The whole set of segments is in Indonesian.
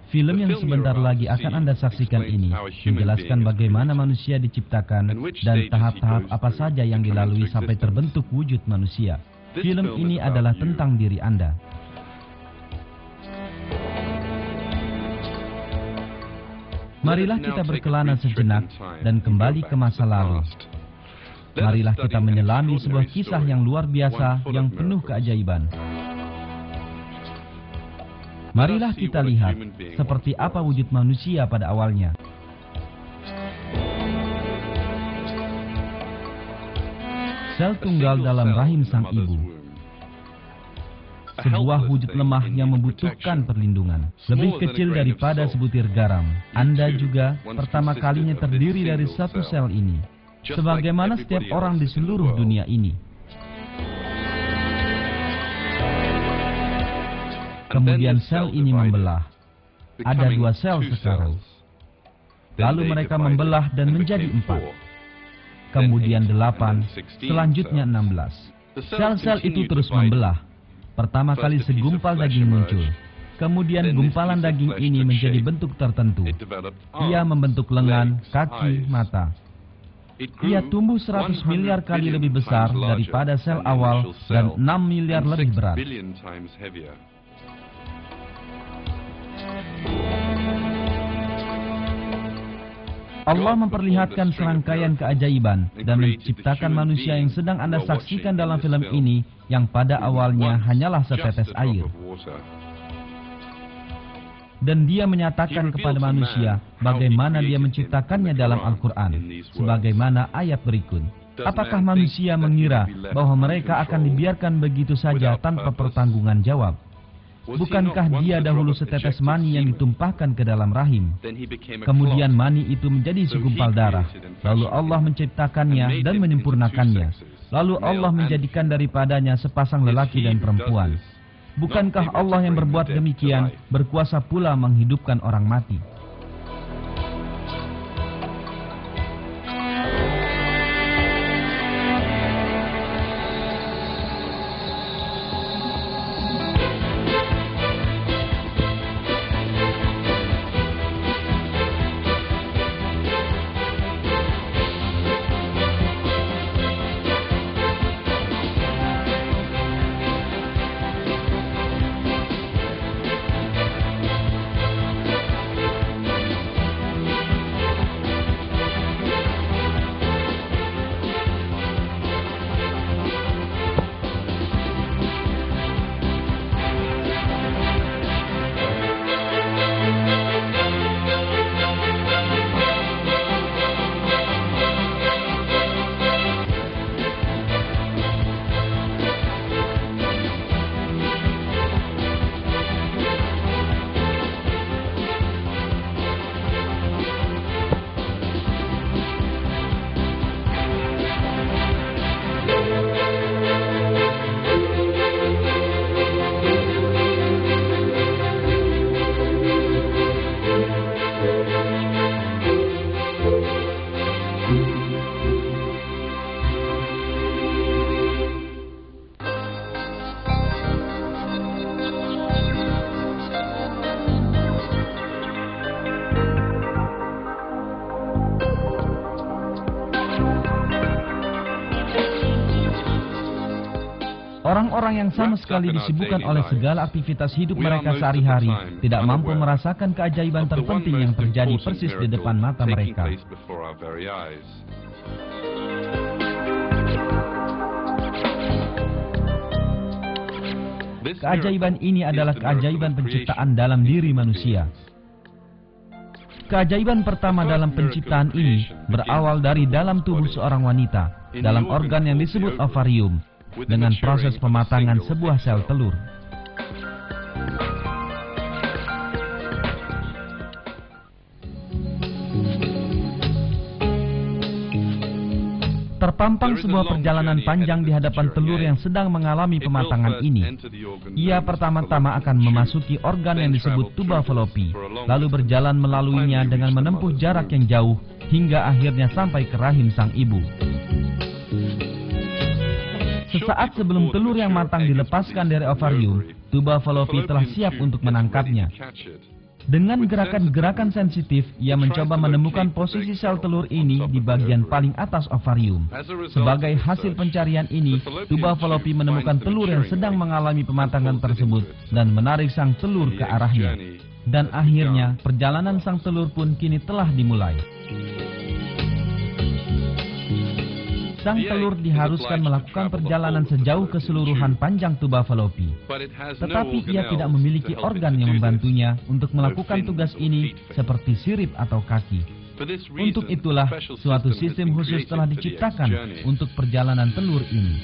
Film yang sebentar lagi akan Anda saksikan ini menjelaskan bagaimana manusia diciptakan dan tahap-tahap apa saja yang dilalui sampai terbentuk wujud manusia. Film ini adalah tentang diri Anda. Marilah kita berkelana sejenak dan kembali ke masa lalu. Marilah kita menyelami sebuah kisah yang luar biasa yang penuh keajaiban. Marilah kita lihat seperti apa wujud manusia pada awalnya. Sel tunggal dalam rahim sang ibu. Sebuah wujud lemah yang membutuhkan perlindungan. Lebih kecil daripada sebutir garam. Anda juga pertama kalinya terdiri dari satu sel ini. Sebagaimana setiap orang di seluruh dunia ini. Kemudian sel ini membelah. Ada 2 sel sekarang. Lalu mereka membelah dan menjadi 4. Kemudian 8, selanjutnya 16. Sel-sel itu terus membelah. Pertama kali segumpal daging muncul. Kemudian gumpalan daging ini menjadi bentuk tertentu. Ia membentuk lengan, kaki, mata. Ia tumbuh 100 miliar kali lebih besar daripada sel awal dan 6 miliar lebih berat. Allah memperlihatkan serangkaian keajaiban dan menciptakan manusia yang sedang Anda saksikan dalam film ini yang pada awalnya hanyalah setetes air. Dan Dia menyatakan kepada manusia bagaimana Dia menciptakannya dalam Al-Quran, sebagaimana ayat berikut. Apakah manusia mengira bahwa mereka akan dibiarkan begitu saja tanpa pertanggungan jawab? Bukankah dia dahulu setetes mani yang ditumpahkan ke dalam rahim? Kemudian mani itu menjadi segumpal darah. Lalu Allah menciptakannya dan menyempurnakannya. Lalu Allah menjadikan daripadanya sepasang lelaki dan perempuan. Bukankah Allah yang berbuat demikian berkuasa pula menghidupkan orang mati? Orang-orang yang sama sekali disibukkan oleh segala aktivitas hidup mereka sehari-hari tidak mampu merasakan keajaiban terpenting yang terjadi persis di depan mata mereka. Keajaiban ini adalah keajaiban penciptaan dalam diri manusia. Keajaiban pertama dalam penciptaan ini berawal dari dalam tubuh seorang wanita, dalam organ yang disebut ovarium, dengan proses pematangan sebuah sel telur. Terpampang sebuah perjalanan panjang di hadapan telur yang sedang mengalami pematangan ini. Ia pertama-tama akan memasuki organ yang disebut tuba fallopi, lalu berjalan melaluinya dengan menempuh jarak yang jauh hingga akhirnya sampai ke rahim sang ibu. Sesaat sebelum telur yang matang dilepaskan dari ovarium, tuba fallopi telah siap untuk menangkapnya. Dengan gerakan-gerakan sensitif, ia mencoba menemukan posisi sel telur ini di bagian paling atas ovarium. Sebagai hasil pencarian ini, tuba Fallopi menemukan telur yang sedang mengalami pematangan tersebut dan menarik sang telur ke arahnya. Dan akhirnya, perjalanan sang telur pun kini telah dimulai. Sang telur diharuskan melakukan perjalanan sejauh keseluruhan panjang tuba Fallopi. Tetapi ia tidak memiliki organ yang membantunya untuk melakukan tugas ini seperti sirip atau kaki. Untuk itulah, suatu sistem khusus telah diciptakan untuk perjalanan telur ini.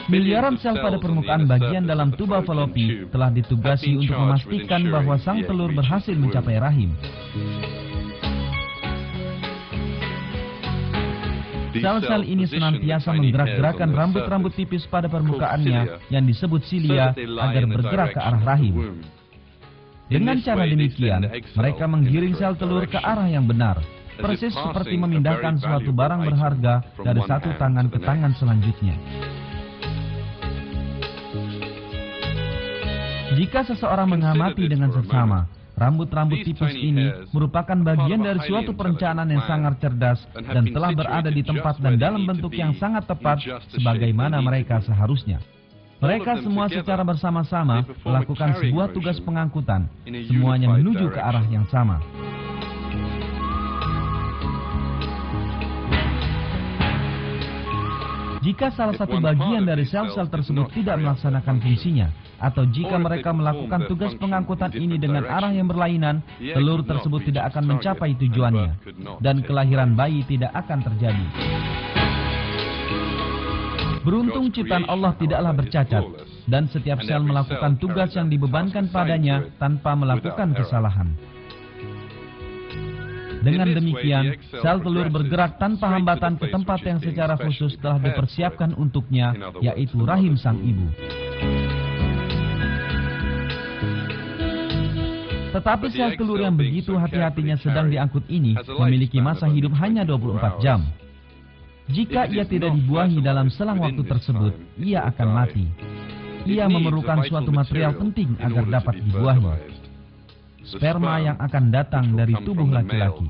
Miliaran sel pada permukaan bagian dalam tuba Fallopi telah ditugasi untuk memastikan bahwa sang telur berhasil mencapai rahim. Sel-sel ini senantiasa menggerak-gerakkan rambut-rambut tipis pada permukaannya yang disebut silia agar bergerak ke arah rahim. Dengan cara demikian, mereka menggiring sel telur ke arah yang benar, persis seperti memindahkan suatu barang berharga dari satu tangan ke tangan selanjutnya. Jika seseorang mengamati dengan seksama, rambut-rambut tipis ini merupakan bagian dari suatu perencanaan yang sangat cerdas dan telah berada di tempat dan dalam bentuk yang sangat tepat sebagaimana mereka seharusnya. Mereka semua secara bersama-sama melakukan sebuah tugas pengangkutan, semuanya menuju ke arah yang sama. Jika salah satu bagian dari sel-sel tersebut tidak melaksanakan fungsinya, atau jika mereka melakukan tugas pengangkutan ini dengan arah yang berlainan, telur tersebut tidak akan mencapai tujuannya, dan kelahiran bayi tidak akan terjadi. Beruntung ciptaan Allah tidaklah bercacat, dan setiap sel melakukan tugas yang dibebankan padanya tanpa melakukan kesalahan. Dengan demikian, sel telur bergerak tanpa hambatan ke tempat yang secara khusus telah dipersiapkan untuknya, yaitu rahim sang ibu. Tetapi sel telur yang begitu hati-hatinya sedang diangkut ini memiliki masa hidup hanya 24 jam. Jika ia tidak dibuahi dalam selang waktu tersebut, ia akan mati. Ia memerlukan suatu material penting agar dapat dibuahi. Sperma yang akan datang dari tubuh laki-laki.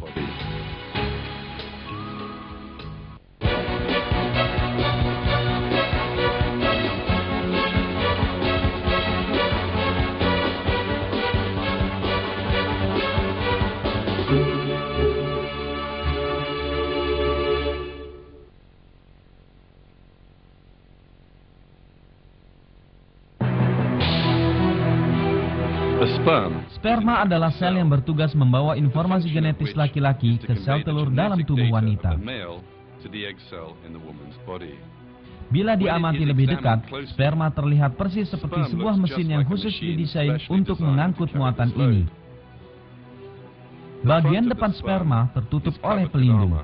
Sperma adalah sel yang bertugas membawa informasi genetis laki-laki ke sel telur dalam tubuh wanita. Bila diamati lebih dekat, sperma terlihat persis seperti sebuah mesin yang khusus didesain untuk mengangkut muatan ini. Bagian depan sperma tertutup oleh pelindung.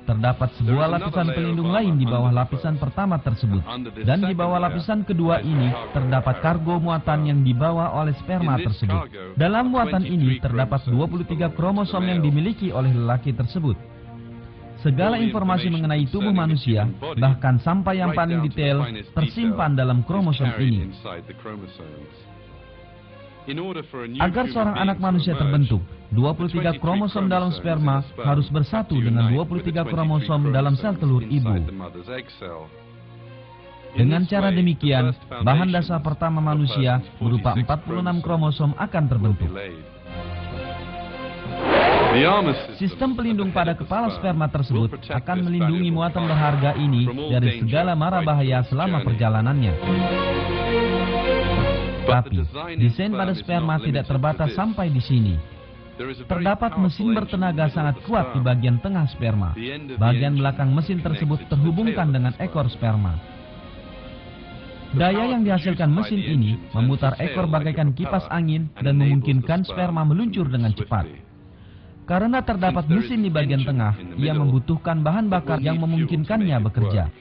Terdapat sebuah lapisan pelindung lain di bawah lapisan pertama tersebut. Dan di bawah lapisan kedua ini, terdapat kargo muatan yang dibawa oleh sperma tersebut. Dalam muatan ini, terdapat 23 kromosom yang dimiliki oleh lelaki tersebut. Segala informasi mengenai tubuh manusia, bahkan sampai yang paling detail, tersimpan dalam kromosom ini. Agar seorang anak manusia terbentuk, 23 kromosom dalam sperma harus bersatu dengan 23 kromosom dalam sel telur ibu. Dengan cara demikian, bahan dasar pertama manusia berupa 46 kromosom akan terbentuk. Sistem pelindung pada kepala sperma tersebut akan melindungi muatan berharga ini dari segala mara bahaya selama perjalanannya. Tapi, desain pada sperma tidak terbatas sampai di sini. Terdapat mesin bertenaga sangat kuat di bagian tengah sperma. Bagian belakang mesin tersebut terhubungkan dengan ekor sperma. Daya yang dihasilkan mesin ini memutar ekor bagaikan kipas angin dan memungkinkan sperma meluncur dengan cepat. Karena terdapat mesin di bagian tengah, ia membutuhkan bahan bakar yang memungkinkannya bekerja.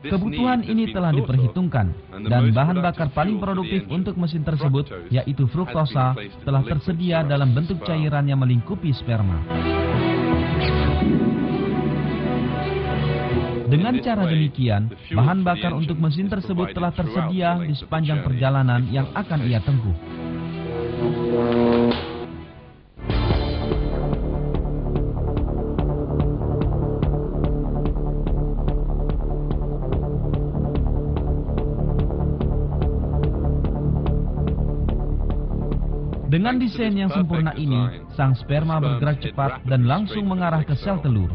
Kebutuhan ini telah diperhitungkan, dan bahan bakar paling produktif untuk mesin tersebut, yaitu fruktosa, telah tersedia dalam bentuk cairan yang melingkupi sperma. Dengan cara demikian, bahan bakar untuk mesin tersebut telah tersedia di sepanjang perjalanan yang akan ia tempuh. Dengan desain yang sempurna ini, sang sperma bergerak cepat dan langsung mengarah ke sel telur.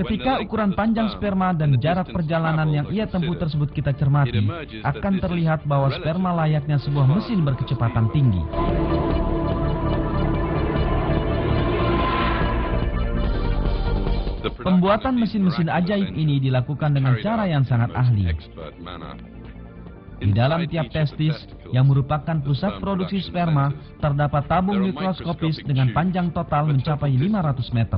Ketika ukuran panjang sperma dan jarak perjalanan yang ia tempuh tersebut kita cermati, akan terlihat bahwa sperma layaknya sebuah mesin berkecepatan tinggi. Pembuatan mesin-mesin ajaib ini dilakukan dengan cara yang sangat ahli. Di dalam tiap testis, yang merupakan pusat produksi sperma, terdapat tabung mikroskopis dengan panjang total mencapai 500 meter.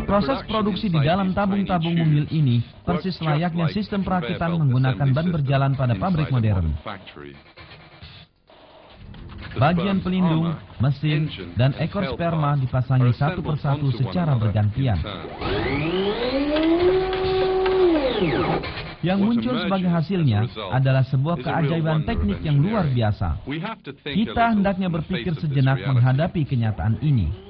Proses produksi di dalam tabung-tabung mungil ini persis layaknya sistem perakitan menggunakan ban berjalan pada pabrik modern. Bagian pelindung, mesin, dan ekor sperma dipasangi satu persatu secara bergantian. Yang muncul sebagai hasilnya adalah sebuah keajaiban teknik yang luar biasa. Kita hendaknya berpikir sejenak menghadapi kenyataan ini.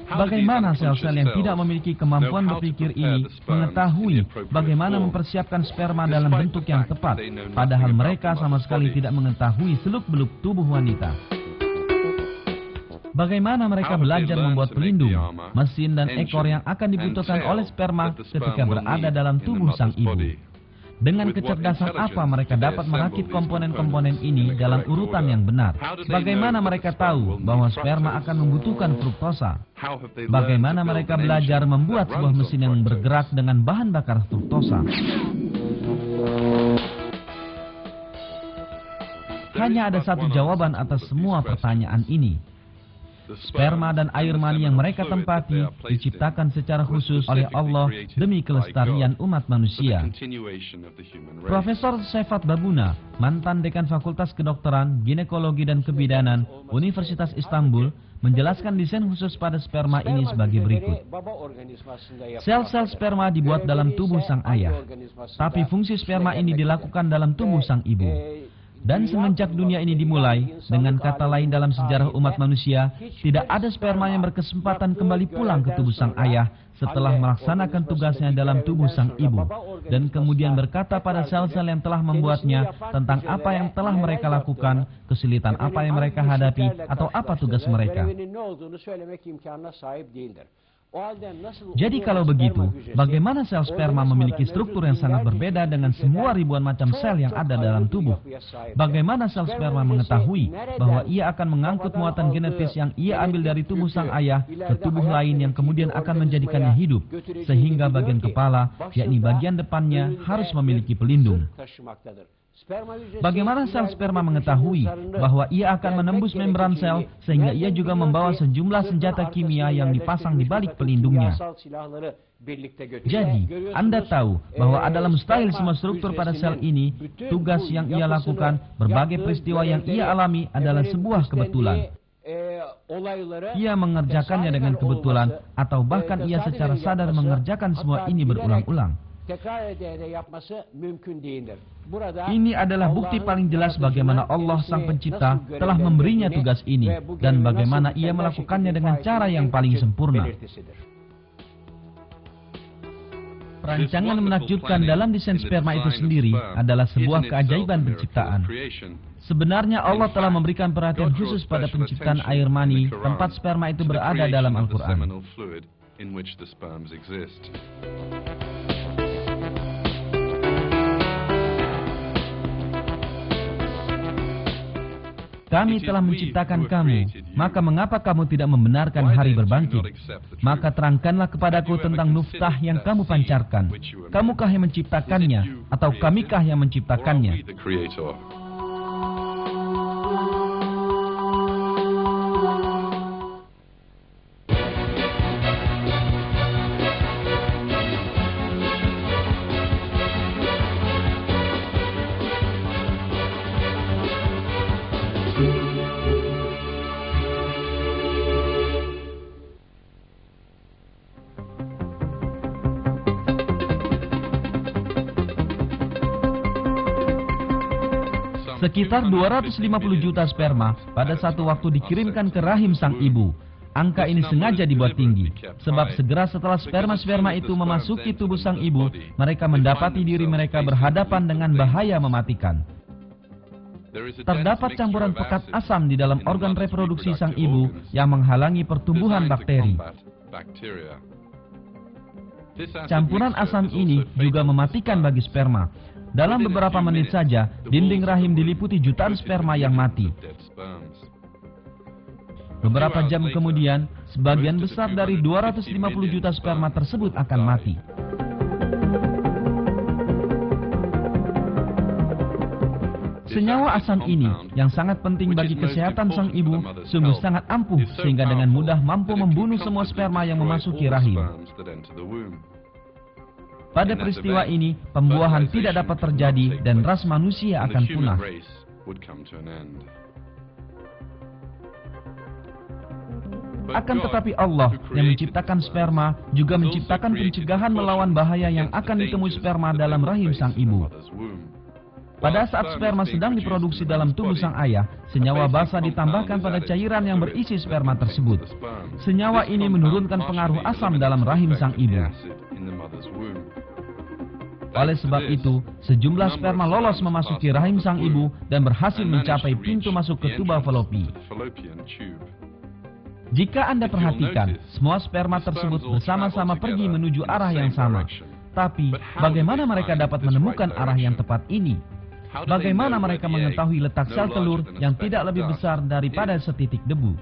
Bagaimana sel-sel yang tidak memiliki kemampuan berpikir ini mengetahui bagaimana mempersiapkan sperma dalam bentuk yang tepat, padahal mereka sama sekali tidak mengetahui seluk-beluk tubuh wanita. Bagaimana mereka belajar membuat pelindung, mesin, dan ekor yang akan dibutuhkan oleh sperma ketika berada dalam tubuh sang ibu? Dengan kecerdasan apa mereka dapat merakit komponen-komponen ini dalam urutan yang benar? Bagaimana mereka tahu bahwa sperma akan membutuhkan fruktosa? Bagaimana mereka belajar membuat sebuah mesin yang bergerak dengan bahan bakar fruktosa? Hanya ada satu jawaban atas semua pertanyaan ini. Sperma dan air mani yang mereka tempati diciptakan secara khusus oleh Allah demi kelestarian umat manusia. Profesor Sefat Babuna, mantan dekan Fakultas Kedokteran, Ginekologi dan Kebidanan Universitas Istanbul, menjelaskan desain khusus pada sperma ini sebagai berikut. Sel-sel sperma dibuat dalam tubuh sang ayah, tapi fungsi sperma ini dilakukan dalam tubuh sang ibu. Dan semenjak dunia ini dimulai, dengan kata lain dalam sejarah umat manusia, tidak ada sperma yang berkesempatan kembali pulang ke tubuh sang ayah setelah melaksanakan tugasnya dalam tubuh sang ibu, dan kemudian berkata pada sel-sel yang telah membuatnya tentang apa yang telah mereka lakukan, kesulitan apa yang mereka hadapi, atau apa tugas mereka. Jadi kalau begitu, bagaimana sel sperma memiliki struktur yang sangat berbeda dengan semua ribuan macam sel yang ada dalam tubuh? Bagaimana sel sperma mengetahui bahwa ia akan mengangkut muatan genetis yang ia ambil dari tubuh sang ayah ke tubuh lain yang kemudian akan menjadikannya hidup, sehingga bagian kepala, yakni bagian depannya, harus memiliki pelindung? Bagaimana sel sperma mengetahui bahwa ia akan menembus membran sel sehingga ia juga membawa sejumlah senjata kimia yang dipasang di balik pelindungnya? Jadi, Anda tahu bahwa adalah mustahil semua struktur pada sel ini, tugas yang ia lakukan, berbagai peristiwa yang ia alami adalah sebuah kebetulan. Ia mengerjakannya dengan kebetulan, atau bahkan ia secara sadar mengerjakan semua ini berulang-ulang. Ini adalah bukti paling jelas bagaimana Allah Sang Pencipta telah memberinya tugas ini dan bagaimana ia melakukannya dengan cara yang paling sempurna. Perancangan menakjubkan dalam desain sperma itu sendiri adalah sebuah keajaiban penciptaan. Sebenarnya Allah telah memberikan perhatian khusus pada penciptaan air mani tempat sperma itu berada dalam Al-Quran. Kami telah menciptakan kamu, maka mengapa kamu tidak membenarkan hari berbangkit? Maka terangkanlah kepadaku tentang nuftah yang kamu pancarkan. Kamukah yang menciptakannya, atau kamikah yang menciptakannya? Sekitar 250 juta sperma pada satu waktu dikirimkan ke rahim sang ibu. Angka ini sengaja dibuat tinggi, sebab segera setelah sperma-sperma itu memasuki tubuh sang ibu, mereka mendapati diri mereka berhadapan dengan bahaya mematikan. Terdapat campuran pekat asam di dalam organ reproduksi sang ibu yang menghalangi pertumbuhan bakteri. Campuran asam ini juga mematikan bagi sperma. Dalam beberapa menit saja, dinding rahim diliputi jutaan sperma yang mati. Beberapa jam kemudian, sebagian besar dari 250 juta sperma tersebut akan mati. Senyawa asam ini, yang sangat penting bagi kesehatan sang ibu, sungguh sangat ampuh sehingga dengan mudah mampu membunuh semua sperma yang memasuki rahim. Pada peristiwa ini, pembuahan tidak dapat terjadi dan ras manusia akan punah. Akan tetapi Allah yang menciptakan sperma juga menciptakan pencegahan melawan bahaya yang akan ditemui sperma dalam rahim sang ibu. Pada saat sperma sedang diproduksi dalam tubuh sang ayah, senyawa basa ditambahkan pada cairan yang berisi sperma tersebut. Senyawa ini menurunkan pengaruh asam dalam rahim sang ibu. Oleh sebab itu, sejumlah sperma lolos memasuki rahim sang ibu dan berhasil mencapai pintu masuk ke tuba falopi. Jika Anda perhatikan, semua sperma tersebut bersama-sama pergi menuju arah yang sama. Tapi, bagaimana mereka dapat menemukan arah yang tepat ini? Bagaimana mereka mengetahui letak sel telur yang tidak lebih besar daripada setitik debu?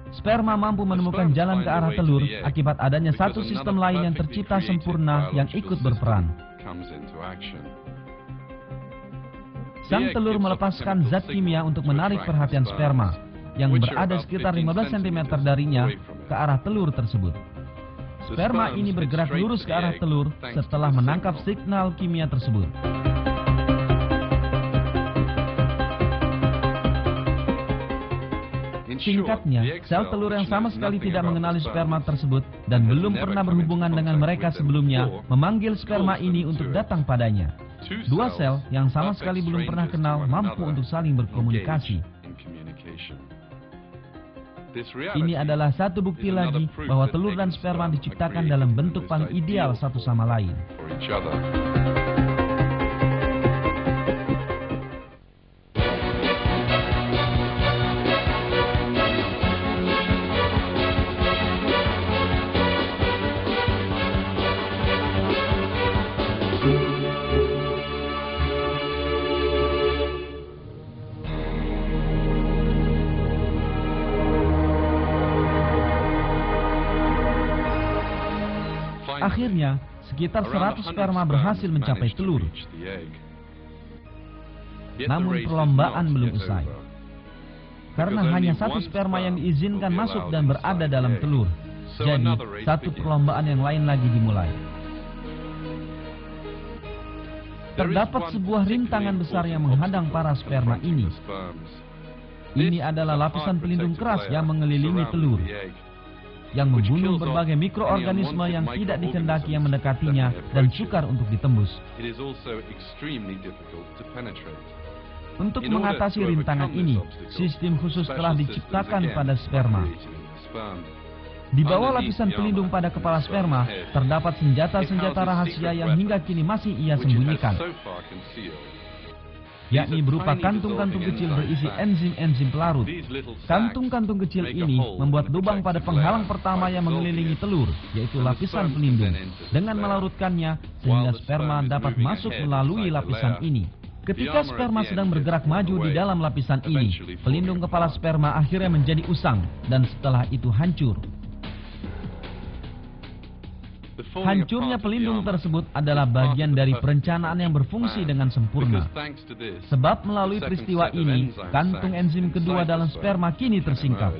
Sperma mampu menemukan jalan ke arah telur akibat adanya satu sistem lain yang tercipta sempurna yang ikut berperan. Sang telur melepaskan zat kimia untuk menarik perhatian sperma, yang berada sekitar 15 cm darinya ke arah telur tersebut. Sperma ini bergerak lurus ke arah telur setelah menangkap signal kimia tersebut. Singkatnya, sel telur yang sama sekali tidak mengenali sperma tersebut dan belum pernah berhubungan dengan mereka sebelumnya memanggil sperma ini untuk datang padanya. Dua sel yang sama sekali belum pernah kenal mampu untuk saling berkomunikasi. Ini adalah satu bukti lagi bahwa telur dan sperma diciptakan dalam bentuk paling ideal satu sama lain. Akhirnya, sekitar 100 sperma berhasil mencapai telur. Namun perlombaan belum usai. Karena hanya satu sperma yang diizinkan masuk dan berada dalam telur. Jadi, satu perlombaan yang lain lagi dimulai. Terdapat sebuah rintangan besar yang menghadang para sperma ini. Ini adalah lapisan pelindung keras yang mengelilingi telur, yang membunuh berbagai mikroorganisme yang tidak dikehendaki yang mendekatinya dan sukar untuk ditembus. Untuk mengatasi rintangan ini, sistem khusus telah diciptakan pada sperma. Di bawah lapisan pelindung pada kepala sperma, terdapat senjata-senjata rahasia yang hingga kini masih ia sembunyikan, yakni berupa kantung-kantung kecil berisi enzim-enzim pelarut. Kantung-kantung kecil ini membuat lubang pada penghalang pertama yang mengelilingi telur, yaitu lapisan pelindung, dengan melarutkannya sehingga sperma dapat masuk melalui lapisan ini. Ketika sperma sedang bergerak maju di dalam lapisan ini, pelindung kepala sperma akhirnya menjadi usang dan setelah itu hancur. Hancurnya pelindung tersebut adalah bagian dari perencanaan yang berfungsi dengan sempurna. Sebab melalui peristiwa ini, kantung enzim kedua dalam sperma kini tersingkap.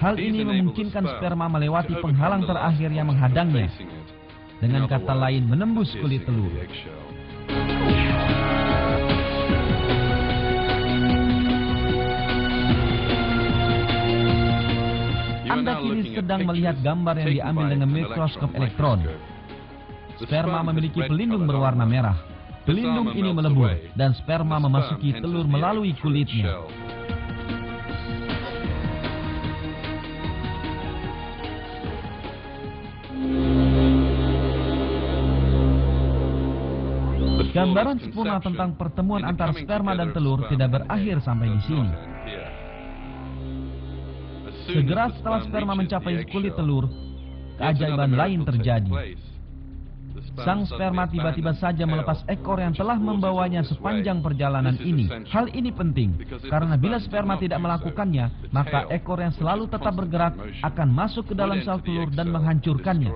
Hal ini memungkinkan sperma melewati penghalang terakhir yang menghadangnya. Dengan kata lain, menembus kulit telur. Anda kini sedang melihat gambar yang diambil dengan mikroskop elektron. Sperma memiliki pelindung berwarna merah. Pelindung ini melebur dan sperma memasuki telur melalui kulitnya. Gambaran sempurna tentang pertemuan antara sperma dan telur tidak berakhir sampai di sini. Segera setelah sperma mencapai kulit telur, keajaiban lain terjadi. Sang sperma tiba-tiba saja melepas ekor yang telah membawanya sepanjang perjalanan ini. Hal ini penting, karena bila sperma tidak melakukannya, maka ekor yang selalu tetap bergerak akan masuk ke dalam sel telur dan menghancurkannya.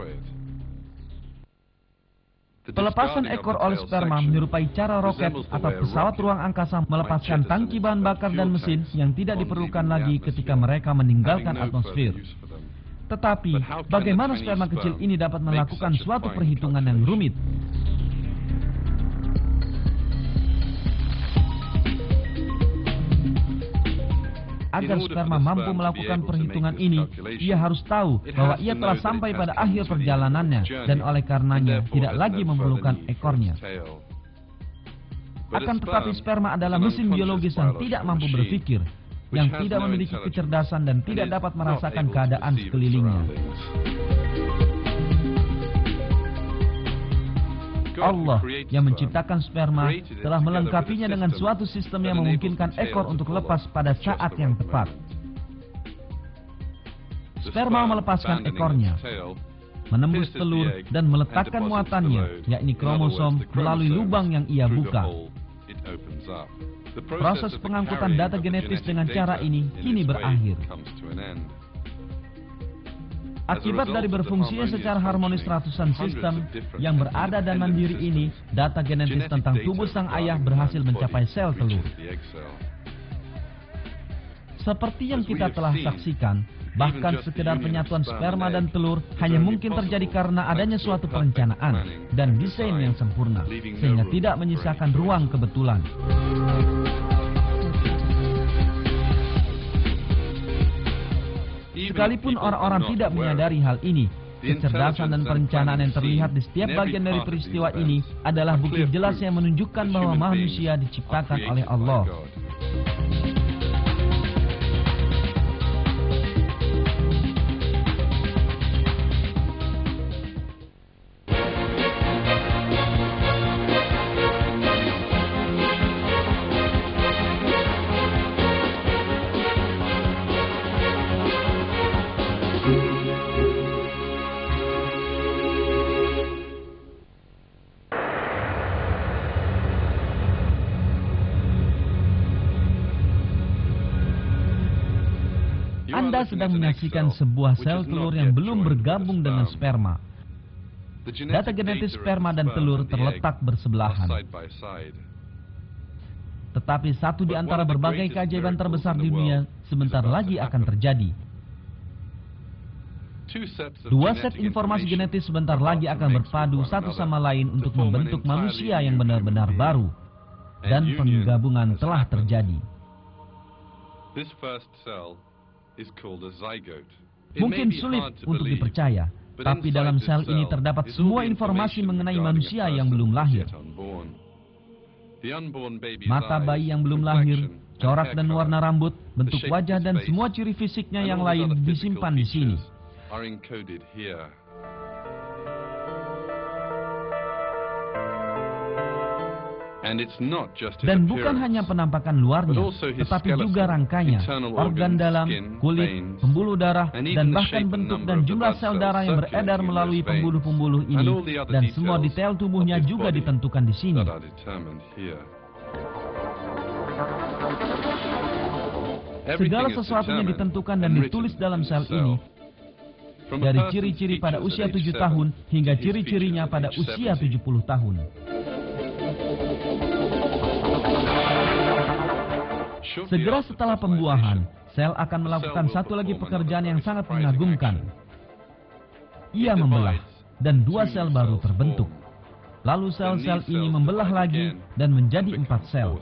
Pelepasan ekor oleh sperma menyerupai cara roket atau pesawat ruang angkasa melepaskan tangki bahan bakar dan mesin yang tidak diperlukan lagi ketika mereka meninggalkan atmosfer. Tetapi, bagaimana sperma kecil ini dapat melakukan suatu perhitungan yang rumit? Agar sperma mampu melakukan perhitungan ini, ia harus tahu bahwa ia telah sampai pada akhir perjalanannya dan oleh karenanya tidak lagi memerlukan ekornya. Akan tetapi sperma adalah mesin biologis yang tidak mampu berpikir, yang tidak memiliki kecerdasan dan tidak dapat merasakan keadaan sekelilingnya. Allah yang menciptakan sperma telah melengkapinya dengan suatu sistem yang memungkinkan ekor untuk lepas pada saat yang tepat. Sperma melepaskan ekornya, menembus telur dan meletakkan muatannya, yakni kromosom, melalui lubang yang ia buka. Proses pengangkutan data genetis dengan cara ini kini berakhir. Akibat dari berfungsinya secara harmonis ratusan sistem yang berada dan mandiri ini, data genetis tentang tubuh sang ayah berhasil mencapai sel telur. Seperti yang kita telah saksikan, bahkan sekedar penyatuan sperma dan telur hanya mungkin terjadi karena adanya suatu perencanaan dan desain yang sempurna, sehingga tidak menyisakan ruang kebetulan. Sekalipun orang-orang tidak menyadari hal ini, kecerdasan dan perencanaan yang terlihat di setiap bagian dari peristiwa ini adalah bukti jelas yang menunjukkan bahwa manusia diciptakan oleh Allah. Anda sedang menyaksikan sebuah sel telur yang belum bergabung dengan sperma. Data genetis sperma dan telur terletak bersebelahan. Tetapi satu di antara berbagai keajaiban terbesar di dunia sebentar lagi akan terjadi. Dua set informasi genetis sebentar lagi akan berpadu satu sama lain untuk membentuk manusia yang benar-benar baru. Dan penggabungan telah terjadi. Mungkin sulit untuk dipercaya, tapi dalam sel ini terdapat semua informasi mengenai manusia yang belum lahir. Mata bayi yang belum lahir, corak dan warna rambut, bentuk wajah dan semua ciri fisiknya yang lain disimpan di sini. Dan bukan hanya penampakan luarnya, tetapi juga rangkanya, organ dalam, kulit, pembuluh darah, dan bahkan bentuk dan jumlah sel darah yang beredar melalui pembuluh-pembuluh ini, dan semua detail tubuhnya juga ditentukan di sini. Segala sesuatunya ditentukan dan ditulis dalam sel ini, dari ciri-ciri pada usia 7 tahun hingga ciri-cirinya pada usia 70 tahun. Segera setelah pembuahan, sel akan melakukan satu lagi pekerjaan yang sangat mengagumkan. Ia membelah, dan 2 sel baru terbentuk. Lalu sel-sel ini membelah lagi dan menjadi 4 sel.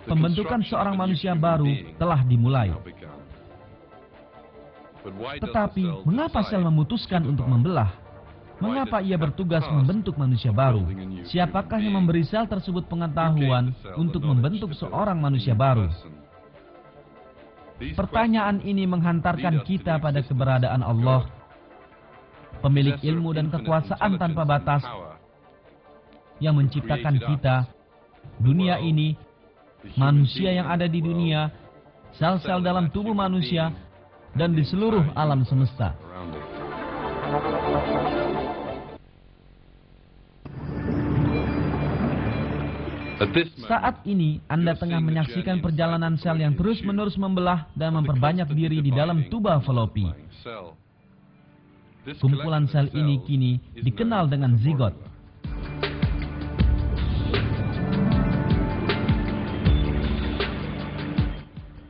Pembentukan seorang manusia baru telah dimulai. Tetapi, mengapa sel memutuskan untuk membelah? Mengapa ia bertugas membentuk manusia baru? Siapakah yang memberi sel tersebut pengetahuan untuk membentuk seorang manusia baru? Pertanyaan ini menghantarkan kita pada keberadaan Allah, pemilik ilmu dan kekuasaan tanpa batas, yang menciptakan kita, dunia ini, manusia yang ada di dunia, sel-sel dalam tubuh manusia, dan di seluruh alam semesta. Saat ini, Anda tengah menyaksikan perjalanan sel yang terus-menerus membelah dan memperbanyak diri di dalam tuba falopi. Kumpulan sel ini kini dikenal dengan zigot.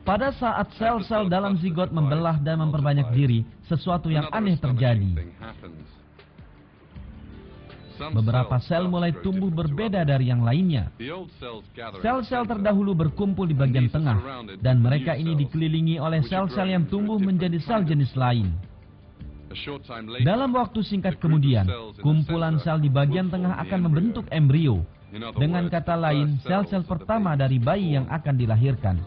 Pada saat sel-sel dalam zigot membelah dan memperbanyak diri, sesuatu yang aneh terjadi. Beberapa sel mulai tumbuh berbeda dari yang lainnya. Sel-sel terdahulu berkumpul di bagian tengah, dan mereka ini dikelilingi oleh sel-sel yang tumbuh menjadi sel jenis lain. Dalam waktu singkat kemudian, kumpulan sel di bagian tengah akan membentuk embrio. Dengan kata lain, sel-sel pertama dari bayi yang akan dilahirkan.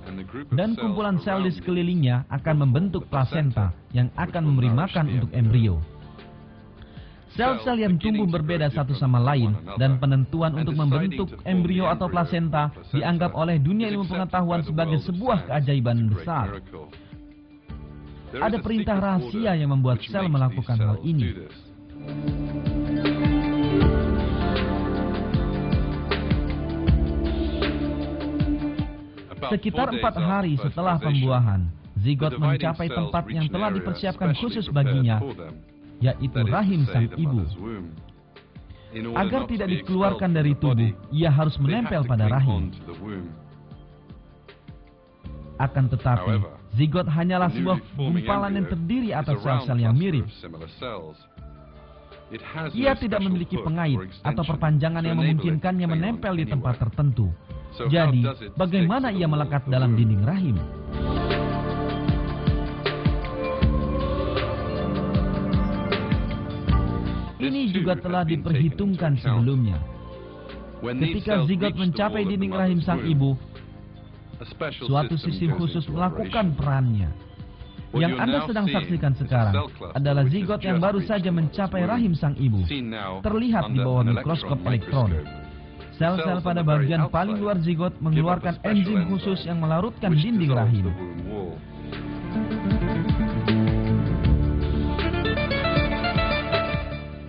Dan kumpulan sel di sekelilingnya akan membentuk plasenta yang akan memberi makan untuk embrio. Sel-sel yang tumbuh berbeda satu sama lain dan penentuan untuk membentuk embrio atau plasenta dianggap oleh dunia ilmu pengetahuan sebagai sebuah keajaiban besar. Ada perintah rahasia yang membuat sel melakukan hal ini. Sekitar 4 hari setelah pembuahan, zigot mencapai tempat yang telah dipersiapkan khusus baginya, yaitu rahim sang ibu. Agar tidak dikeluarkan dari tubuh, ia harus menempel pada rahim. Akan tetapi, zigot hanyalah sebuah gumpalan yang terdiri atas sel-sel yang mirip. Ia tidak memiliki pengait atau perpanjangan yang memungkinkannya menempel di tempat tertentu. Jadi, bagaimana ia melekat dalam dinding rahim? Ini juga telah diperhitungkan sebelumnya. Ketika zigot mencapai dinding rahim sang ibu, suatu sistem khusus melakukan perannya. Yang Anda sedang saksikan sekarang adalah zigot yang baru saja mencapai rahim sang ibu. Terlihat di bawah mikroskop elektron. Sel-sel pada bagian paling luar zigot mengeluarkan enzim khusus yang melarutkan dinding rahim.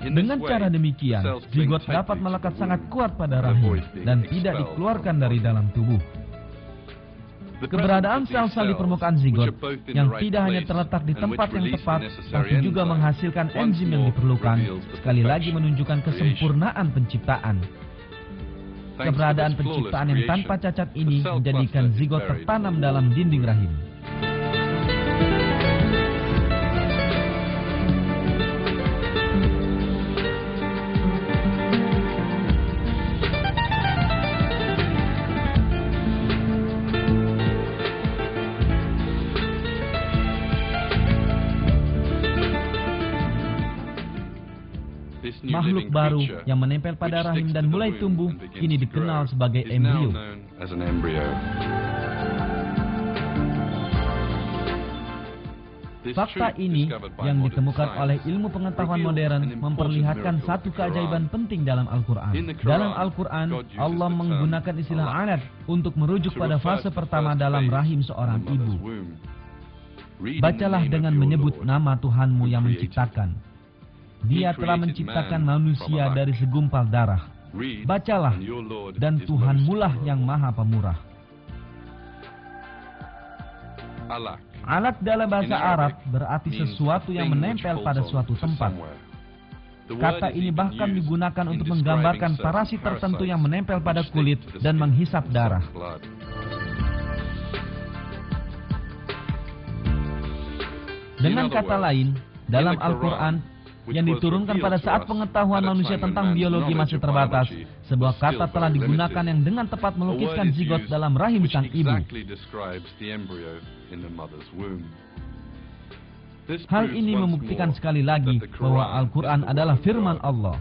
Dengan cara demikian, zigot dapat melekat sangat kuat pada rahim dan tidak dikeluarkan dari dalam tubuh. Keberadaan sel-sel di permukaan zigot yang tidak hanya terletak di tempat yang tepat, tapi juga menghasilkan enzim yang diperlukan, sekali lagi menunjukkan kesempurnaan penciptaan. Keberadaan penciptaan yang tanpa cacat ini menjadikan zigot tertanam dalam dinding rahim. Makhluk baru yang menempel pada rahim dan mulai tumbuh kini dikenal sebagai embrio. Fakta ini yang ditemukan oleh ilmu pengetahuan modern memperlihatkan satu keajaiban penting dalam Al-Quran. Dalam Al-Quran, Allah menggunakan istilah alat untuk merujuk pada fase pertama dalam rahim seorang ibu. Bacalah dengan menyebut nama Tuhanmu yang menciptakan. Dia telah menciptakan manusia dari segumpal darah. Bacalah, dan Tuhanmulah yang maha pemurah. Alat dalam bahasa Arab berarti sesuatu yang menempel pada suatu tempat. Kata ini bahkan digunakan untuk menggambarkan parasit tertentu yang menempel pada kulit dan menghisap darah. Dengan kata lain, dalam Al-Quran, yang diturunkan pada saat pengetahuan manusia tentang biologi masih terbatas, sebuah kata telah digunakan yang dengan tepat melukiskan zigot dalam rahim sang ibu. Hal ini membuktikan sekali lagi bahwa Al-Quran adalah firman Allah.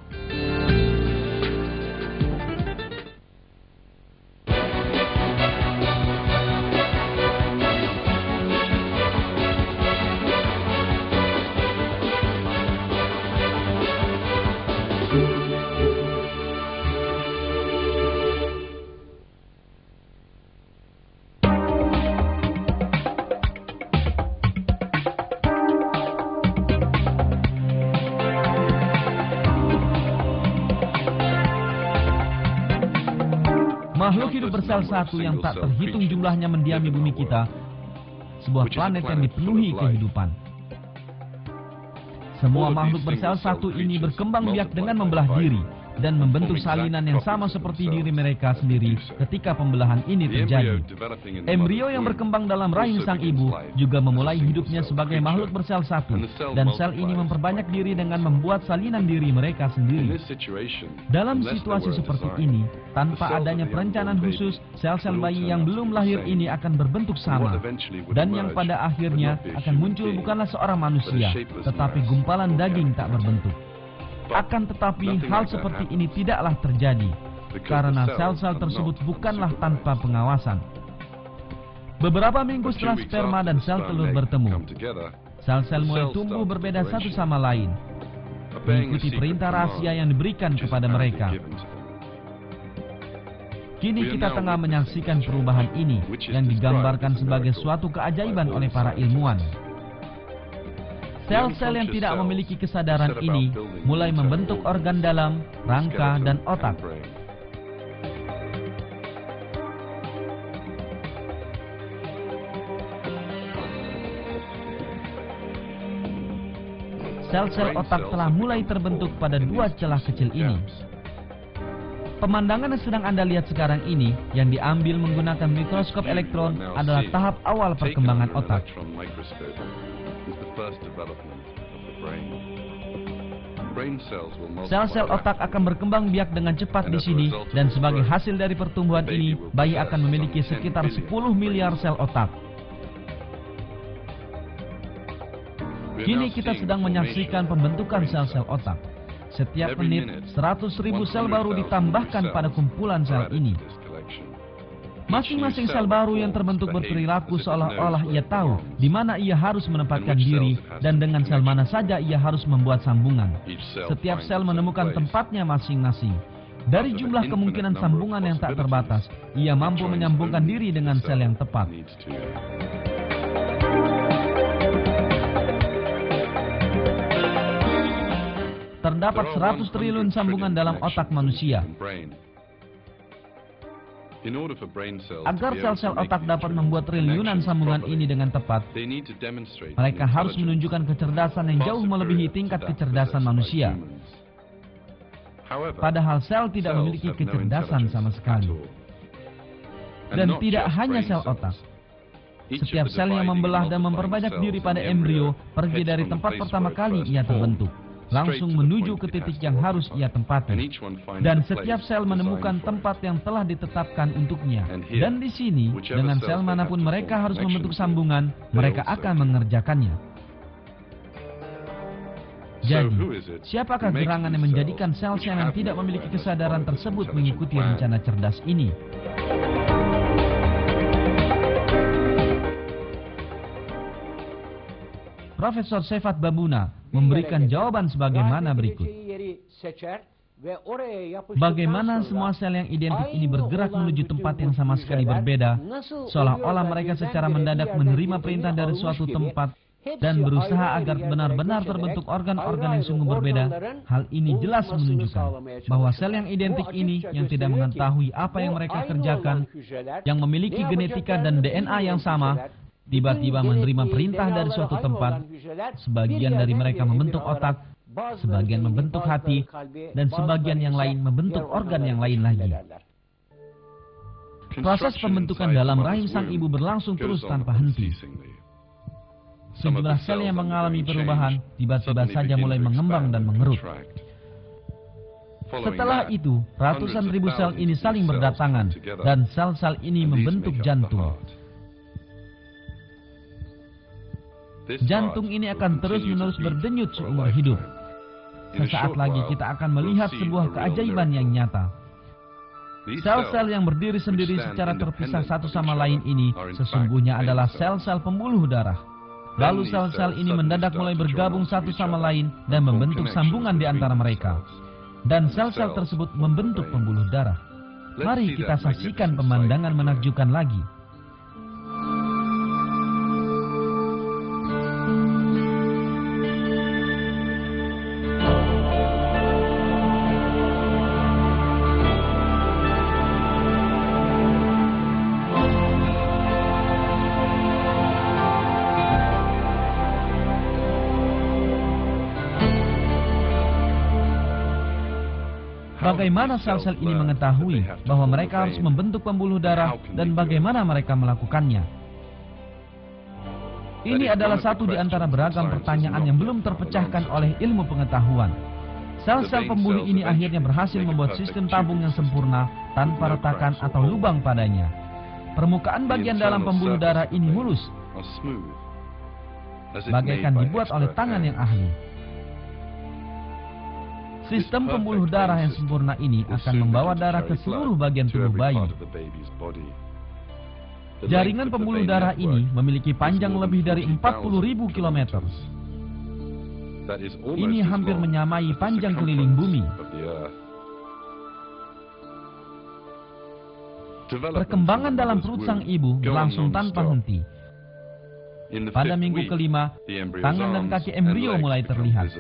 Makhluk hidup bersel satu yang tak terhitung jumlahnya mendiami bumi kita, sebuah planet yang dipenuhi kehidupan. Semua makhluk bersel satu ini berkembang biak dengan membelah diri dan membentuk salinan yang sama seperti diri mereka sendiri ketika pembelahan ini terjadi. Embrio yang berkembang dalam rahim sang ibu juga memulai hidupnya sebagai makhluk bersel satu, dan sel ini memperbanyak diri dengan membuat salinan diri mereka sendiri. Dalam situasi seperti ini, tanpa adanya perencanaan khusus, sel-sel bayi yang belum lahir ini akan berbentuk sama, dan yang pada akhirnya akan muncul bukanlah seorang manusia, tetapi gumpalan daging tak berbentuk. Akan tetapi hal seperti ini tidaklah terjadi, karena sel-sel tersebut bukanlah tanpa pengawasan. Beberapa minggu setelah sperma dan sel telur bertemu, sel-sel mulai tumbuh berbeda satu sama lain, mengikuti perintah rahasia yang diberikan kepada mereka. Kini kita tengah menyaksikan perubahan ini yang digambarkan sebagai suatu keajaiban oleh para ilmuwan. Sel-sel yang tidak memiliki kesadaran ini mulai membentuk organ dalam, rangka, dan otak. Sel-sel otak telah mulai terbentuk pada dua celah kecil ini. Pemandangan yang sedang Anda lihat sekarang ini, yang diambil menggunakan mikroskop elektron, adalah tahap awal perkembangan otak. Sel-sel otak akan berkembang biak dengan cepat di sini, dan sebagai hasil dari pertumbuhan ini, bayi akan memiliki sekitar 10 miliar sel otak. Kini kita sedang menyaksikan pembentukan sel-sel otak. Setiap menit, 100.000 sel baru ditambahkan pada kumpulan sel ini. Masing-masing sel baru yang terbentuk berperilaku seolah-olah ia tahu di mana ia harus menempatkan diri dan dengan sel mana saja ia harus membuat sambungan. Setiap sel menemukan tempatnya masing-masing. Dari jumlah kemungkinan sambungan yang tak terbatas, ia mampu menyambungkan diri dengan sel yang tepat. Terdapat 100 triliun sambungan dalam otak manusia. Agar sel-sel otak dapat membuat triliunan sambungan ini dengan tepat, mereka harus menunjukkan kecerdasan yang jauh melebihi tingkat kecerdasan manusia. Padahal sel tidak memiliki kecerdasan sama sekali. Dan tidak hanya sel otak. Setiap sel yang membelah dan memperbanyak diri pada embrio pergi dari tempat pertama kali ia terbentuk, langsung menuju ke titik yang harus ia tempati. Dan setiap sel menemukan tempat yang telah ditetapkan untuknya. Dan di sini, dengan sel manapun mereka harus membentuk sambungan, mereka akan mengerjakannya. Jadi, siapakah gerangan yang menjadikan sel-sel yang tidak memiliki kesadaran tersebut mengikuti rencana cerdas ini? Profesor Sefat Babuna memberikan jawaban sebagaimana berikut. Bagaimana semua sel yang identik ini bergerak menuju tempat yang sama sekali berbeda, seolah-olah mereka secara mendadak menerima perintah dari suatu tempat dan berusaha agar benar-benar terbentuk organ-organ yang sungguh berbeda. Hal ini jelas menunjukkan bahwa sel yang identik ini, yang tidak mengetahui apa yang mereka kerjakan, yang memiliki genetika dan DNA yang sama, tiba-tiba menerima perintah dari suatu tempat. Sebagian dari mereka membentuk otak, sebagian membentuk hati, dan sebagian yang lain membentuk organ yang lain lagi. Proses pembentukan dalam rahim sang ibu berlangsung terus tanpa henti. Sejumlah sel yang mengalami perubahan tiba-tiba saja mulai mengembang dan mengerut. Setelah itu, ratusan ribu sel ini saling berdatangan, dan sel-sel ini membentuk jantung. Jantung ini akan terus-menerus berdenyut seumur hidup. Sesaat lagi kita akan melihat sebuah keajaiban yang nyata. Sel-sel yang berdiri sendiri secara terpisah satu sama lain ini sesungguhnya adalah sel-sel pembuluh darah. Lalu sel-sel ini mendadak mulai bergabung satu sama lain dan membentuk sambungan di antara mereka. Dan sel-sel tersebut membentuk pembuluh darah. Mari kita saksikan pemandangan menakjubkan lagi. Bagaimana sel-sel ini mengetahui bahwa mereka harus membentuk pembuluh darah dan bagaimana mereka melakukannya? Ini adalah satu di antara beragam pertanyaan yang belum terpecahkan oleh ilmu pengetahuan. Sel-sel pembuluh ini akhirnya berhasil membuat sistem tabung yang sempurna tanpa retakan atau lubang padanya. Permukaan bagian dalam pembuluh darah ini mulus, bagaikan dibuat oleh tangan yang ahli. Sistem pembuluh darah yang sempurna ini akan membawa darah ke seluruh bagian tubuh bayi. Jaringan pembuluh darah ini memiliki panjang lebih dari 40.000 km. Ini hampir menyamai panjang keliling bumi. Perkembangan dalam perut sang ibu berlangsung tanpa henti. Pada minggu kelima, tangan dan kaki embrio mulai terlihat.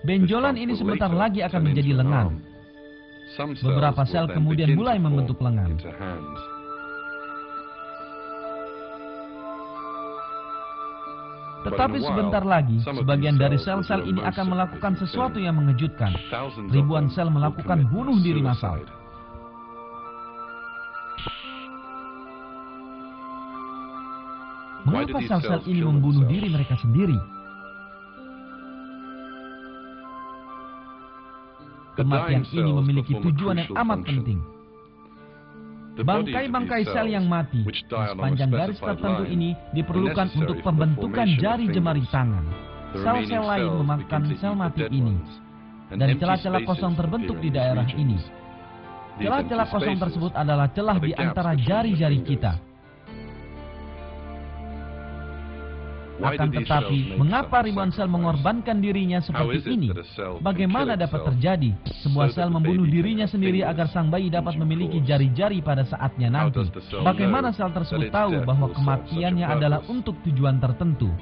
Benjolan ini sebentar lagi akan menjadi lengan. Beberapa sel kemudian mulai membentuk lengan. Tetapi sebentar lagi, sebagian dari sel-sel ini akan melakukan sesuatu yang mengejutkan. Ribuan sel melakukan bunuh diri massal. Mengapa sel-sel ini membunuh diri mereka sendiri? Kematian ini memiliki tujuan yang amat penting. Bangkai-bangkai sel yang mati di sepanjang garis tertentu ini diperlukan untuk pembentukan jari jemari tangan. Sel-sel lain memakan sel mati ini, dan celah-celah kosong terbentuk di daerah ini. Celah-celah kosong tersebut adalah celah di antara jari-jari kita. Akan tetapi, mengapa ribuan sel mengorbankan dirinya seperti ini? Bagaimana dapat terjadi? Sebuah sel membunuh dirinya sendiri agar sang bayi dapat memiliki jari-jari pada saatnya nanti. Bagaimana sel tersebut tahu bahwa kematiannya adalah untuk tujuan tertentu?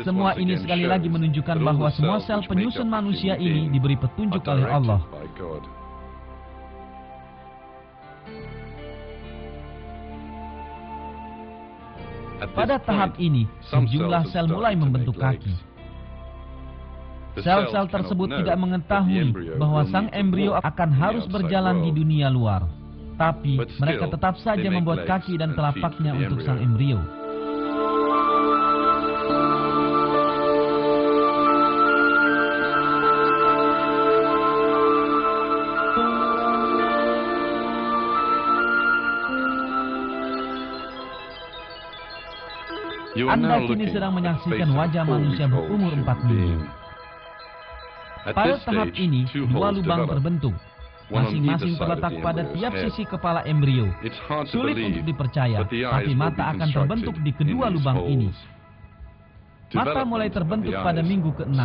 Semua ini sekali lagi menunjukkan bahwa semua sel penyusun manusia ini diberi petunjuk oleh Allah. Pada tahap ini, sejumlah sel mulai membentuk kaki. Sel-sel tersebut tidak mengetahui bahwa sang embrio akan harus berjalan di dunia luar. Tapi, mereka tetap saja membuat kaki dan telapaknya untuk sang embrio. Anda kini sedang menyaksikan wajah manusia berumur 4 minggu. Pada tahap ini, dua lubang terbentuk. Masing-masing terletak pada tiap sisi kepala embrio. Sulit untuk dipercaya, tapi mata akan terbentuk di kedua lubang ini. Mata mulai terbentuk pada minggu ke-6.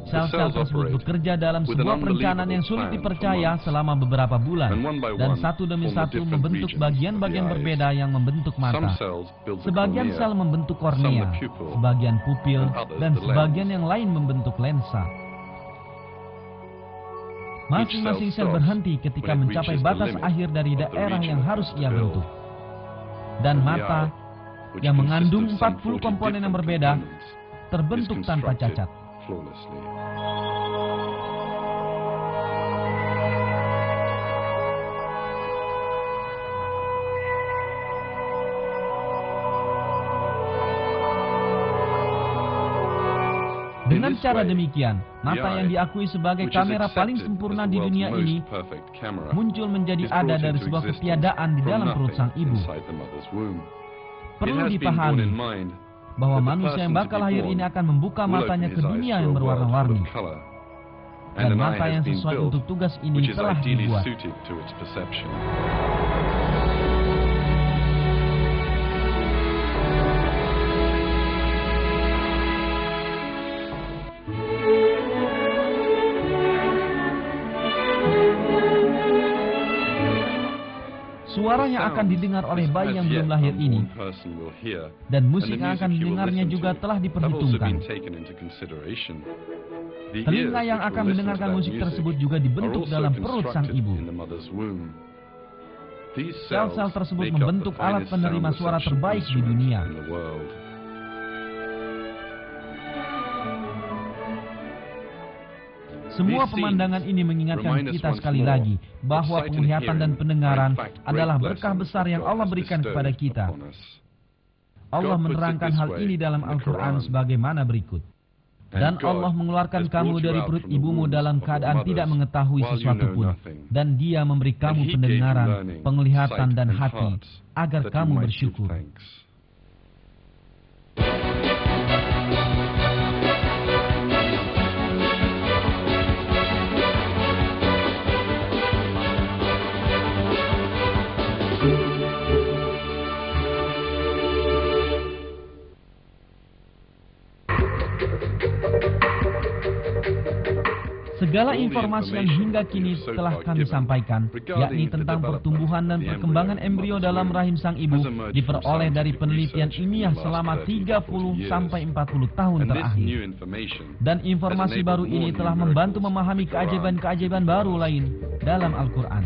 Sel-sel tersebut bekerja dalam sebuah perencanaan yang sulit dipercaya selama beberapa bulan, dan satu demi satu membentuk bagian-bagian berbeda yang membentuk mata. Sebagian sel membentuk kornea, sebagian pupil, dan sebagian yang lain membentuk lensa. Masing-masing sel berhenti ketika mencapai batas akhir dari daerah yang harus ia bentuk. Dan mata, yang mengandung 40 komponen yang berbeda, terbentuk tanpa cacat. Dengan cara demikian, mata yang diakui sebagai kamera paling sempurna di dunia ini muncul menjadi ada dari sebuah ketiadaan di dalam perut sang ibu. Perlu dipahami bahwa manusia yang bakal lahir ini akan membuka matanya ke dunia yang berwarna-warni. Dan mata yang sesuai untuk tugas ini telah dibuat. Suara yang akan didengar oleh bayi yang belum lahir ini dan musik yang akan didengarnya juga telah diperhitungkan. Telinga yang akan mendengarkan musik tersebut juga dibentuk dalam perut sang ibu. Sel-sel tersebut membentuk alat penerima suara terbaik di dunia. Semua pemandangan ini mengingatkan kita sekali lagi bahwa penglihatan dan pendengaran adalah berkah besar yang Allah berikan kepada kita. Allah menerangkan hal ini dalam Al-Quran sebagaimana berikut. Dan Allah mengeluarkan kamu dari perut ibumu dalam keadaan tidak mengetahui sesuatu pun. Dan Dia memberi kamu pendengaran, penglihatan dan hati agar kamu bersyukur. Segala informasi yang hingga kini telah kami sampaikan, yakni tentang pertumbuhan dan perkembangan embrio dalam rahim sang ibu, diperoleh dari penelitian ilmiah selama 30 sampai 40 tahun terakhir. Dan informasi baru ini telah membantu memahami keajaiban-keajaiban baru lain dalam Al-Quran.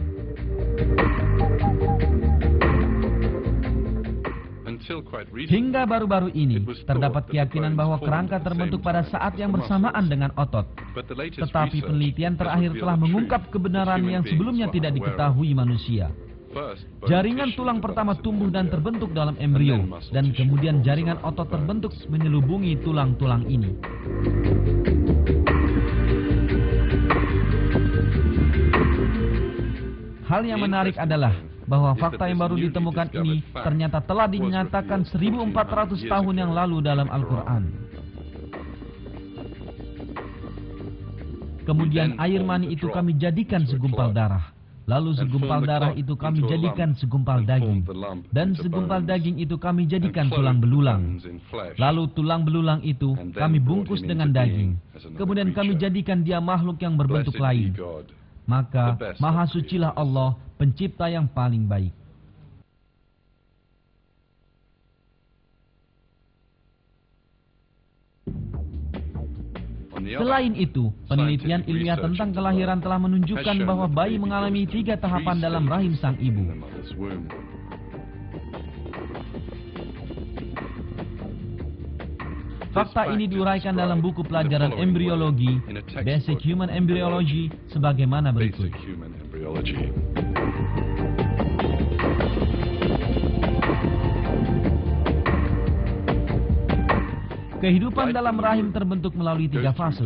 Hingga baru-baru ini, terdapat keyakinan bahwa kerangka terbentuk pada saat yang bersamaan dengan otot. Tetapi penelitian terakhir telah mengungkap kebenaran yang sebelumnya tidak diketahui manusia. Jaringan tulang pertama tumbuh dan terbentuk dalam embrio, dan kemudian jaringan otot terbentuk menyelubungi tulang-tulang ini. Hal yang menarik adalah bahwa fakta yang baru ditemukan ini ternyata telah dinyatakan 1400 tahun yang lalu dalam Al-Quran. Kemudian air mani itu kami jadikan segumpal darah. Lalu segumpal darah itu kami jadikan segumpal daging. Dan segumpal daging itu kami jadikan tulang belulang. Lalu tulang belulang itu kami bungkus dengan daging. Kemudian kami jadikan dia makhluk yang berbentuk lain. Maka maha sucilah Allah, pencipta yang paling baik. Selain itu, penelitian ilmiah tentang kelahiran telah menunjukkan bahwa bayi mengalami 3 tahapan dalam rahim sang ibu. Fakta ini diuraikan dalam buku pelajaran embriologi, Basic Human Embryology, sebagaimana berikut. Kehidupan dalam rahim terbentuk melalui 3 fase.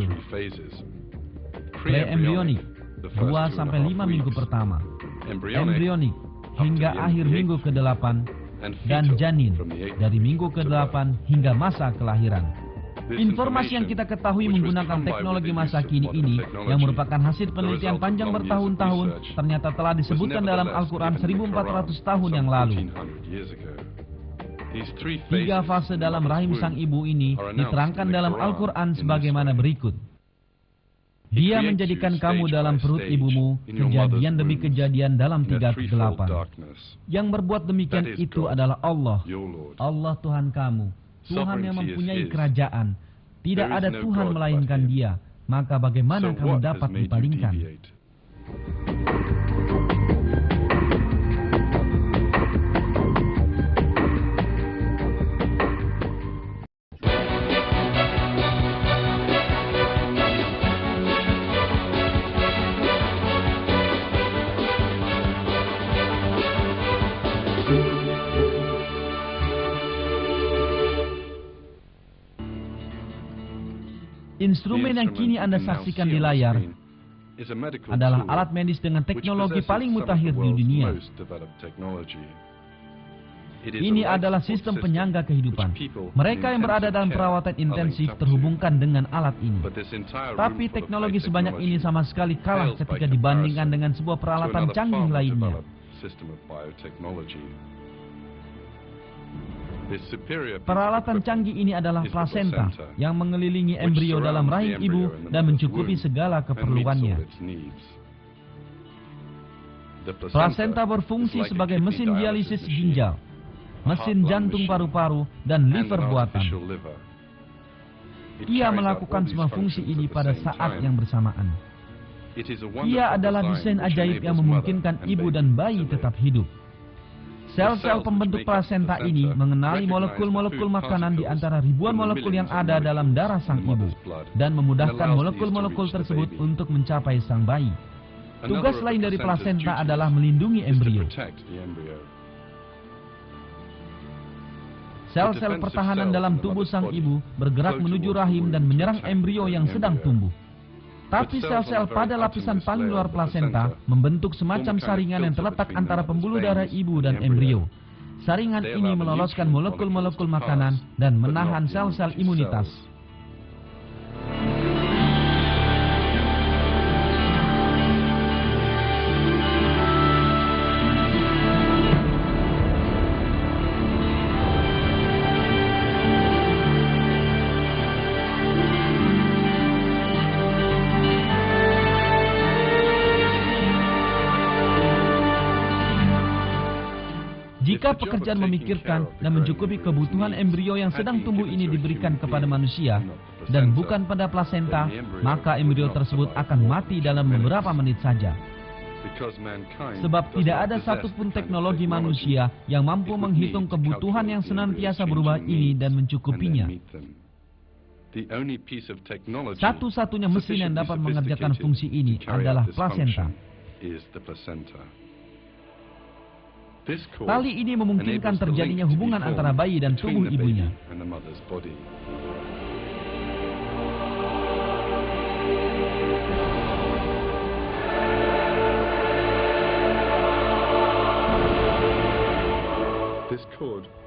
Pre-embryonik, 2-5 minggu pertama. Embryonik, hingga akhir minggu ke-8. Dan janin, dari minggu ke-8 hingga masa kelahiran. Informasi yang kita ketahui menggunakan teknologi masa kini ini, yang merupakan hasil penelitian panjang bertahun-tahun, ternyata telah disebutkan dalam Al-Quran 1400 tahun yang lalu. 3 fase dalam rahim sang ibu ini diterangkan dalam Al-Quran sebagaimana berikut. Dia menjadikan kamu dalam perut ibumu kejadian demi kejadian dalam 3 kegelapan. Yang berbuat demikian itu adalah Allah. Allah Tuhan kamu, Tuhan yang mempunyai kerajaan. Tidak ada Tuhan melainkan Dia. Maka bagaimana kamu dapat dipalingkan? Instrumen yang kini Anda saksikan di layar adalah alat medis dengan teknologi paling mutakhir di dunia. Ini adalah sistem penyangga kehidupan. Mereka yang berada dalam perawatan intensif terhubungkan dengan alat ini. Tapi teknologi sebanyak ini sama sekali kalah ketika dibandingkan dengan sebuah peralatan canggih lainnya. Peralatan canggih ini adalah plasenta yang mengelilingi embrio dalam rahim ibu dan mencukupi segala keperluannya. Plasenta berfungsi sebagai mesin dialisis ginjal, mesin jantung paru-paru, dan liver buatan. Ia melakukan semua fungsi ini pada saat yang bersamaan. Ia adalah desain ajaib yang memungkinkan ibu dan bayi tetap hidup. Sel-sel pembentuk plasenta ini mengenali molekul-molekul makanan di antara ribuan molekul yang ada dalam darah sang ibu dan memudahkan molekul-molekul tersebut untuk mencapai sang bayi. Tugas lain dari plasenta adalah melindungi embrio. Sel-sel pertahanan dalam tubuh sang ibu bergerak menuju rahim dan menyerang embrio yang sedang tumbuh. Tapi sel-sel pada lapisan paling luar plasenta membentuk semacam saringan yang terletak antara pembuluh darah ibu dan embrio. Saringan ini meloloskan molekul-molekul makanan dan menahan sel-sel imunitas. Jika pekerjaan memikirkan dan mencukupi kebutuhan embrio yang sedang tumbuh ini diberikan kepada manusia dan bukan pada plasenta, maka embrio tersebut akan mati dalam beberapa menit saja. Sebab tidak ada satupun teknologi manusia yang mampu menghitung kebutuhan yang senantiasa berubah ini dan mencukupinya. Satu-satunya mesin yang dapat mengerjakan fungsi ini adalah plasenta. Tali ini memungkinkan terjadinya hubungan antara bayi dan tubuh ibunya.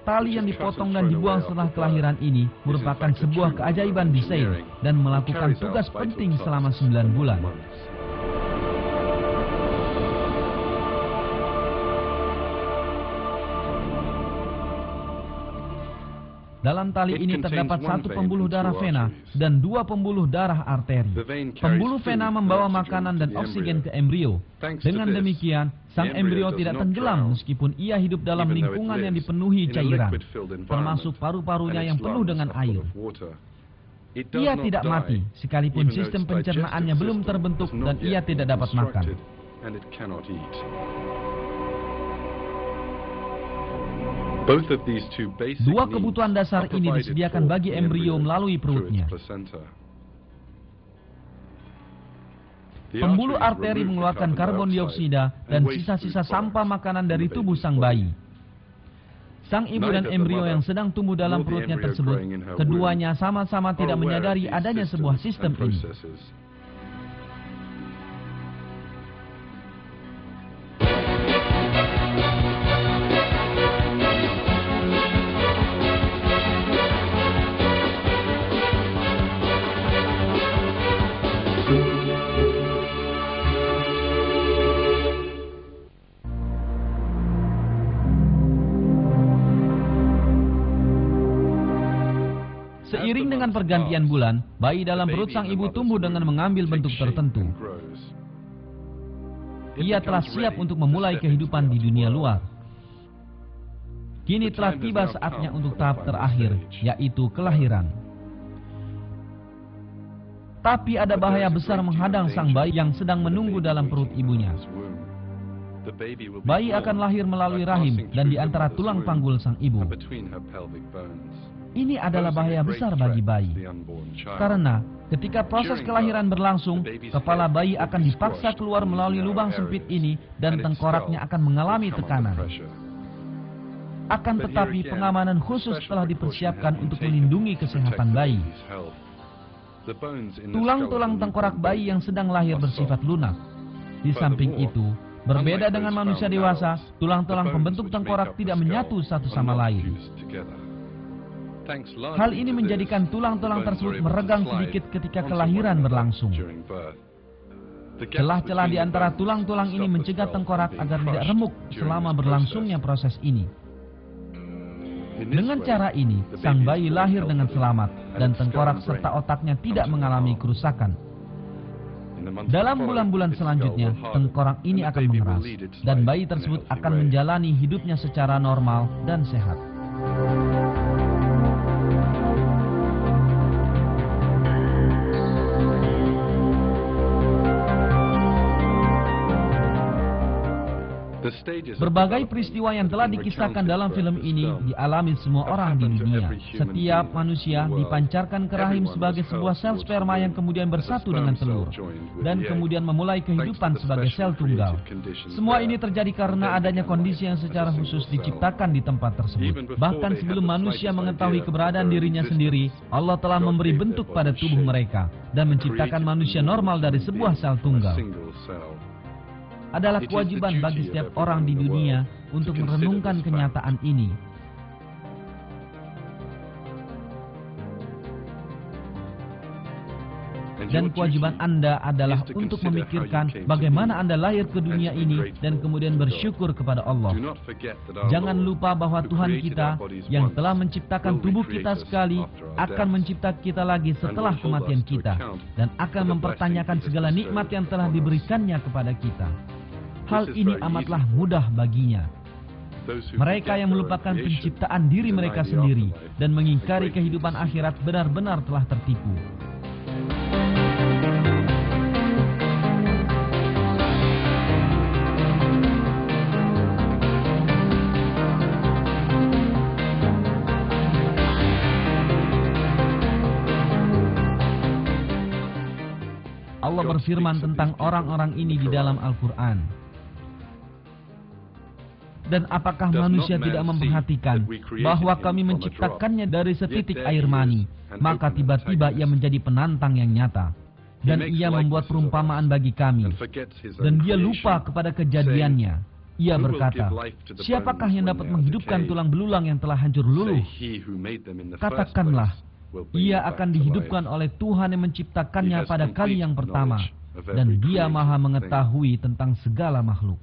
Tali yang dipotong dan dibuang setelah kelahiran ini merupakan sebuah keajaiban desain dan melakukan tugas penting selama 9 bulan. Dalam tali ini terdapat satu pembuluh darah vena dan 2 pembuluh darah arteri. Pembuluh vena membawa makanan dan oksigen ke embrio. Dengan demikian, sang embrio tidak tenggelam meskipun ia hidup dalam lingkungan yang dipenuhi cairan, termasuk paru-parunya yang penuh dengan air. Ia tidak mati, sekalipun sistem pencernaannya belum terbentuk dan ia tidak dapat makan. Dua kebutuhan dasar ini disediakan bagi embrio melalui perutnya. Pembuluh arteri mengeluarkan karbon dioksida dan sisa-sisa sampah makanan dari tubuh sang bayi. Sang ibu dan embrio yang sedang tumbuh dalam perutnya tersebut, keduanya sama-sama tidak menyadari adanya sebuah sistem ini. Seiring dengan pergantian bulan, bayi dalam perut sang ibu tumbuh dengan mengambil bentuk tertentu. Ia telah siap untuk memulai kehidupan di dunia luar. Kini telah tiba saatnya untuk tahap terakhir, yaitu kelahiran. Tapi ada bahaya besar menghadang sang bayi yang sedang menunggu dalam perut ibunya. Bayi akan lahir melalui rahim dan di antara tulang panggul sang ibu. Ini adalah bahaya besar bagi bayi. Karena ketika proses kelahiran berlangsung, kepala bayi akan dipaksa keluar melalui lubang sempit ini dan tengkoraknya akan mengalami tekanan. Akan tetapi pengamanan khusus telah dipersiapkan untuk melindungi kesehatan bayi. Tulang-tulang tengkorak bayi yang sedang lahir bersifat lunak. Di samping itu, berbeda dengan manusia dewasa, tulang-tulang pembentuk tengkorak tidak menyatu satu sama lain. Hal ini menjadikan tulang-tulang tersebut meregang sedikit ketika kelahiran berlangsung. Celah-celah di antara tulang-tulang ini mencegah tengkorak agar tidak remuk selama berlangsungnya proses ini. Dengan cara ini, sang bayi lahir dengan selamat dan tengkorak serta otaknya tidak mengalami kerusakan. Dalam bulan-bulan selanjutnya, tengkorak ini akan mengeras dan bayi tersebut akan menjalani hidupnya secara normal dan sehat. Berbagai peristiwa yang telah dikisahkan dalam film ini dialami semua orang di dunia. Setiap manusia dipancarkan ke rahim sebagai sebuah sel sperma yang kemudian bersatu dengan telur dan kemudian memulai kehidupan sebagai sel tunggal. Semua ini terjadi karena adanya kondisi yang secara khusus diciptakan di tempat tersebut. Bahkan sebelum manusia mengetahui keberadaan dirinya sendiri, Allah telah memberi bentuk pada tubuh mereka dan menciptakan manusia normal dari sebuah sel tunggal. Adalah kewajiban bagi setiap orang di dunia untuk merenungkan kenyataan ini. Dan kewajiban Anda adalah untuk memikirkan bagaimana Anda lahir ke dunia ini dan kemudian bersyukur kepada Allah. Jangan lupa bahwa Tuhan kita yang telah menciptakan tubuh kita sekali akan mencipta kita lagi setelah kematian kita dan akan mempertanyakan segala nikmat yang telah diberikannya kepada kita. Hal ini amatlah mudah baginya. Mereka yang melupakan penciptaan diri mereka sendiri dan mengingkari kehidupan akhirat benar-benar telah tertipu. Allah berfirman tentang orang-orang ini di dalam Al-Quran. Dan apakah manusia tidak memperhatikan bahwa kami menciptakannya dari setitik air mani, maka tiba-tiba ia menjadi penantang yang nyata. Dan ia membuat perumpamaan bagi kami, dan dia lupa kepada kejadiannya. Ia berkata, siapakah yang dapat menghidupkan tulang belulang yang telah hancur luluh? Katakanlah, ia akan dihidupkan oleh Tuhan yang menciptakannya pada kali yang pertama, dan dia maha mengetahui tentang segala makhluk.